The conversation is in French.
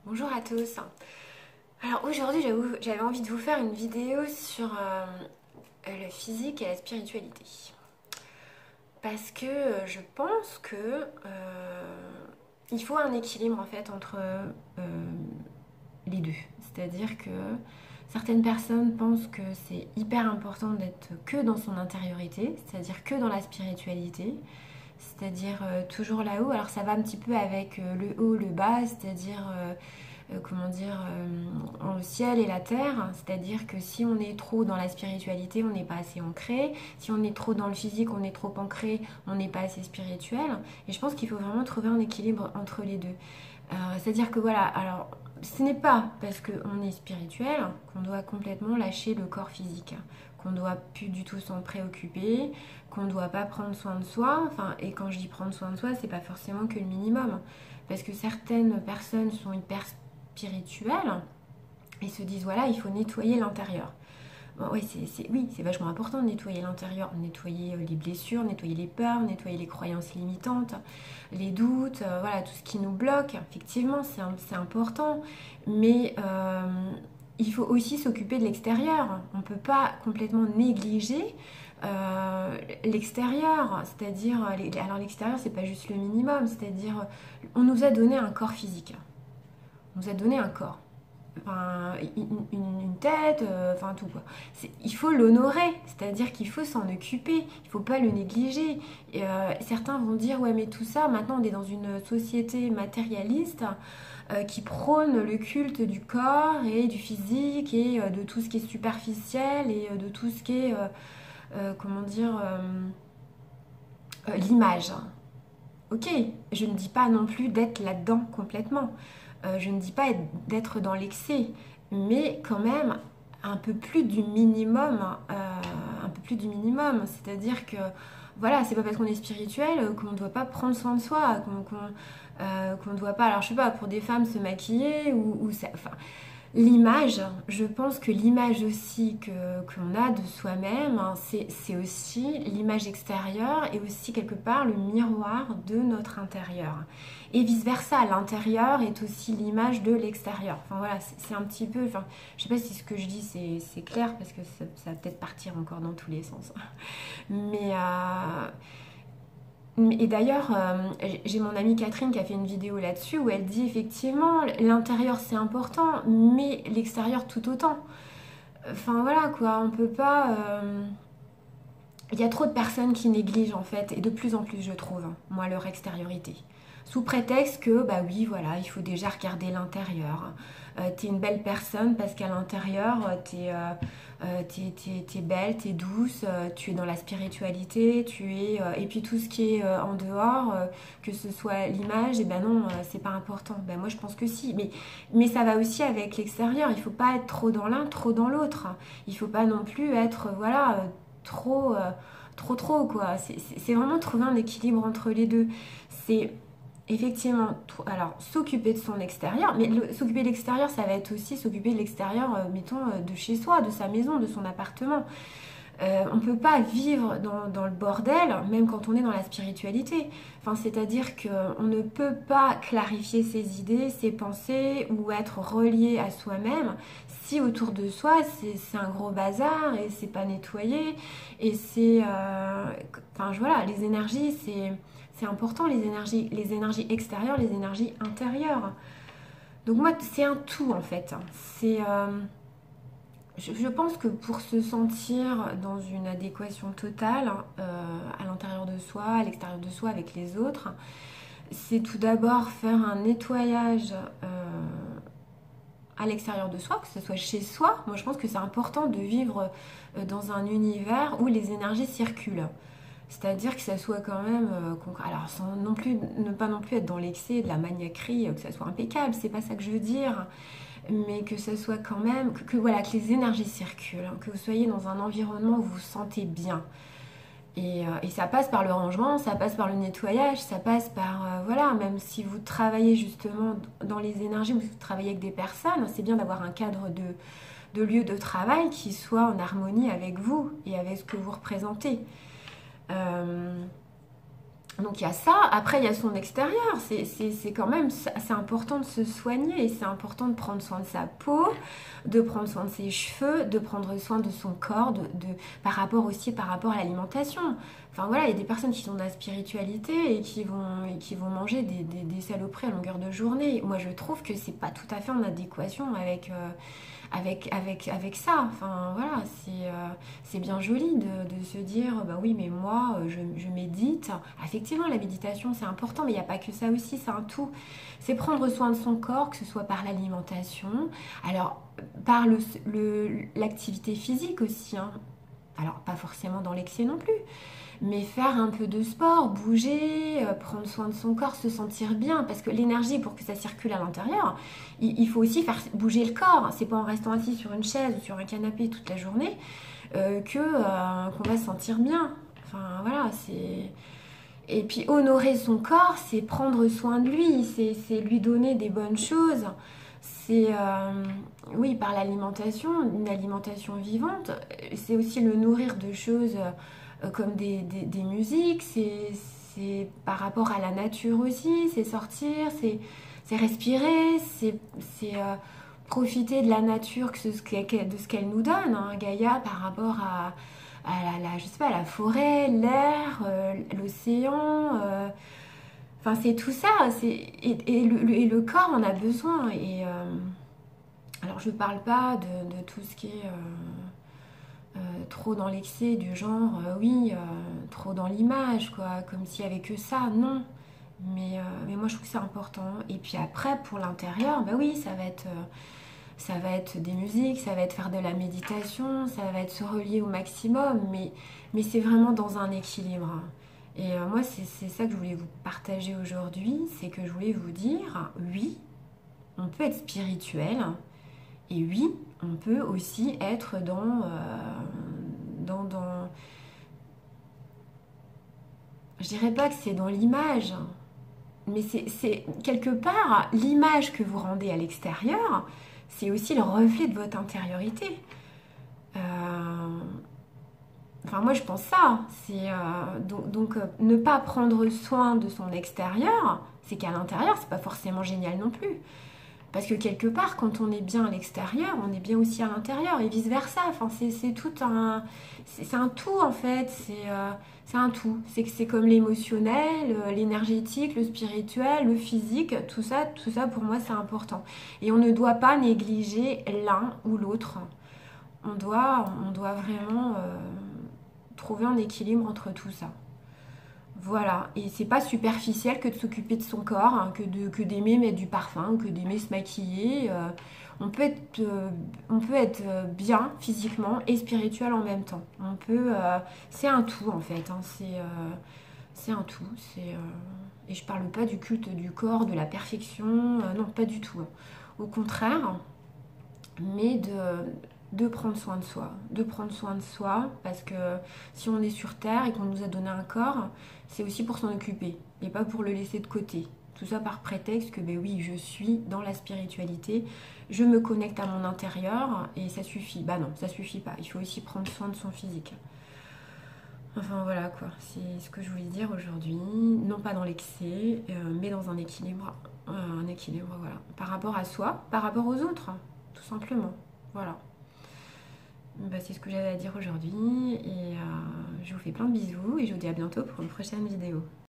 Bonjour à tous. Alors aujourd'hui j'avais envie de vous faire une vidéo sur le physique et la spiritualité. Parce que je pense que il faut un équilibre en fait entre les deux. C'est-à-dire que certaines personnes pensent que c'est hyper important d'être que dans son intériorité, c'est-à-dire que dans la spiritualité, c'est-à-dire toujours là-haut. Alors ça va un petit peu avec le haut, le bas, c'est-à-dire comment dire, le ciel et la terre. C'est-à-dire que si on est trop dans la spiritualité, on n'est pas assez ancré. Si on est trop dans le physique, on est trop ancré, on n'est pas assez spirituel. Et je pense qu'il faut vraiment trouver un équilibre entre les deux. C'est-à-dire que voilà, alors ce n'est pas parce qu'on est spirituel qu'on doit complètement lâcher le corps physique, qu'on ne doit plus du tout s'en préoccuper, qu'on ne doit pas prendre soin de soi. Enfin, et quand je dis prendre soin de soi, c'est pas forcément que le minimum. Parce que certaines personnes sont hyper spirituelles et se disent voilà, il faut nettoyer l'intérieur. Bon, oui, c'est vachement important de nettoyer l'intérieur, nettoyer les blessures, nettoyer les peurs, nettoyer les croyances limitantes, les doutes, voilà, tout ce qui nous bloque. Effectivement, c'est important, mais il faut aussi s'occuper de l'extérieur. On ne peut pas complètement négliger l'extérieur, c'est-à-dire, alors l'extérieur, c'est pas juste le minimum, c'est-à-dire, on nous a donné un corps physique, on nous a donné un corps. Enfin, une tête, enfin tout quoi. Il faut l'honorer, c'est-à-dire qu'il faut s'en occuper, il faut pas le négliger. Et, certains vont dire ouais mais tout ça, maintenant on est dans une société matérialiste qui prône le culte du corps et du physique et de tout ce qui est superficiel et de tout ce qui est comment dire l'image. Ok, je ne dis pas non plus d'être là-dedans complètement. Je ne dis pas d'être dans l'excès, mais quand même un peu plus du minimum, un peu plus du minimum. C'est-à-dire que voilà, c'est pas parce qu'on est spirituel qu'on ne doit pas prendre soin de soi, qu'on ne doit pas, alors je sais pas, pour des femmes se maquiller ou ça, enfin, l'image, je pense que l'image aussi qu'on a de soi-même, hein, c'est aussi l'image extérieure et aussi quelque part le miroir de notre intérieur. Et vice-versa, l'intérieur est aussi l'image de l'extérieur. Enfin voilà, c'est un petit peu, enfin, je sais pas si ce que je dis c'est clair parce que ça va peut-être partir encore dans tous les sens. Mais et d'ailleurs, j'ai mon amie Catherine qui a fait une vidéo là-dessus où elle dit effectivement l'intérieur c'est important, mais l'extérieur tout autant. Enfin voilà quoi, on peut pas. Il y a trop de personnes qui négligent en fait, et de plus en plus je trouve, hein, moi, leur extériorité. Sous prétexte que, bah oui, voilà, il faut déjà regarder l'intérieur. T'es une belle personne parce qu'à l'intérieur, t'es belle, t'es douce, tu es dans la spiritualité, et puis tout ce qui est en dehors, que ce soit l'image, et ben non, c'est pas important. Ben moi je pense que si, mais ça va aussi avec l'extérieur. Il faut pas être trop dans l'un, trop dans l'autre. Il faut pas non plus être, voilà, trop, trop, quoi. C'est vraiment trouver un équilibre entre les deux. C'est effectivement, alors s'occuper de son extérieur, mais s'occuper de l'extérieur, ça va être aussi s'occuper de l'extérieur, mettons, de chez soi, de sa maison, de son appartement. On ne peut pas vivre dans le bordel, même quand on est dans la spiritualité. Enfin, c'est-à-dire qu'on ne peut pas clarifier ses idées, ses pensées ou être relié à soi-même si autour de soi c'est un gros bazar et c'est pas nettoyé. Et c'est. Enfin, voilà, les énergies, c'est important, les énergies extérieures, les énergies intérieures. Donc, moi, c'est un tout en fait. C'est. Je pense que pour se sentir dans une adéquation totale à l'intérieur de soi, à l'extérieur de soi, avec les autres, c'est tout d'abord faire un nettoyage à l'extérieur de soi, que ce soit chez soi. Moi, je pense que c'est important de vivre dans un univers où les énergies circulent. C'est-à-dire que ça soit quand même, alors sans non plus, ne pas non plus être dans l'excès de la maniaquerie, que ça soit impeccable, c'est pas ça que je veux dire, mais que ce soit quand même, voilà, que les énergies circulent, hein, que vous soyez dans un environnement où vous vous sentez bien. Et ça passe par le rangement, ça passe par le nettoyage, ça passe par, voilà, même si vous travaillez justement dans les énergies, vous travaillez avec des personnes, c'est bien d'avoir un cadre de lieu de travail qui soit en harmonie avec vous et avec ce que vous représentez. Euh, Donc il y a ça, après il y a son extérieur, c'est quand même, c'est important de se soigner, et c'est important de prendre soin de sa peau, de prendre soin de ses cheveux, de prendre soin de son corps, par rapport aussi par rapport à l'alimentation. Enfin voilà, il y a des personnes qui sont dans la spiritualité et qui vont manger des saloperies à longueur de journée. Moi je trouve que c'est pas tout à fait en adéquation avec ça. Enfin voilà, c'est bien joli de se dire, bah oui, mais moi, je médite. Effectivement, la méditation, c'est important, mais il n'y a pas que ça aussi, c'est un tout. C'est prendre soin de son corps, que ce soit par l'alimentation, alors par l'activité physique aussi, hein. Alors pas forcément dans l'excès non plus, mais faire un peu de sport, bouger, prendre soin de son corps, se sentir bien, parce que l'énergie, pour que ça circule à l'intérieur, il faut aussi faire bouger le corps. C'est pas en restant assis sur une chaise ou sur un canapé toute la journée qu'on va se sentir bien. Enfin voilà, c'est... Et puis honorer son corps, c'est prendre soin de lui, c'est lui donner des bonnes choses. C'est, oui, par l'alimentation, une alimentation vivante, c'est aussi le nourrir de choses comme des musiques, c'est par rapport à la nature aussi, c'est sortir, c'est respirer, c'est profiter de la nature, de ce qu'elle nous donne, hein, Gaïa, par rapport je sais pas, la forêt, l'air, l'océan. Enfin, c'est tout ça. Et le corps en a besoin. Alors, je parle pas de tout ce qui est trop dans l'excès, du genre, oui, trop dans l'image, quoi, comme s'il y avait que ça. Non. Mais moi, je trouve que c'est important. Et puis après, pour l'intérieur, bah oui, ça va être des musiques, ça va être faire de la méditation, ça va être se relier au maximum, mais c'est vraiment dans un équilibre. Et moi, c'est ça que je voulais vous partager aujourd'hui, c'est que je voulais vous dire, oui, on peut être spirituel, et oui, on peut aussi être dans je dirais pas que c'est dans l'image, mais c'est quelque part l'image que vous rendez à l'extérieur, c'est aussi le reflet de votre intériorité. Euh, Enfin, moi, je pense ça. Ne pas prendre soin de son extérieur, c'est qu'à l'intérieur, c'est pas forcément génial non plus. Parce que quelque part, quand on est bien à l'extérieur, on est bien aussi à l'intérieur et vice-versa. Enfin, c'est tout un... C'est un tout, en fait. C'est un tout. C'est comme l'émotionnel, l'énergétique, le spirituel, le physique. Tout ça, pour moi, c'est important. Et on ne doit pas négliger l'un ou l'autre. On doit vraiment trouver un équilibre entre tout ça. Voilà, et c'est pas superficiel que de s'occuper de son corps, hein, que d'aimer mettre du parfum, que d'aimer se maquiller. On peut être bien physiquement et spirituel en même temps. C'est un tout en fait, hein, c'est un tout. Et je parle pas du culte du corps, de la perfection, non, pas du tout, hein. Au contraire, mais de prendre soin de soi. De prendre soin de soi, parce que si on est sur Terre et qu'on nous a donné un corps, c'est aussi pour s'en occuper, et pas pour le laisser de côté. Tout ça par prétexte que, ben oui, je suis dans la spiritualité, je me connecte à mon intérieur, et ça suffit. Bah non, ça suffit pas. Il faut aussi prendre soin de son physique. Enfin voilà quoi, c'est ce que je voulais dire aujourd'hui. Non pas dans l'excès, mais dans un équilibre. Un équilibre, voilà. Par rapport à soi, par rapport aux autres, hein, tout simplement. Voilà. Bah, c'est ce que j'avais à dire aujourd'hui. Et je vous fais plein de bisous et je vous dis à bientôt pour une prochaine vidéo.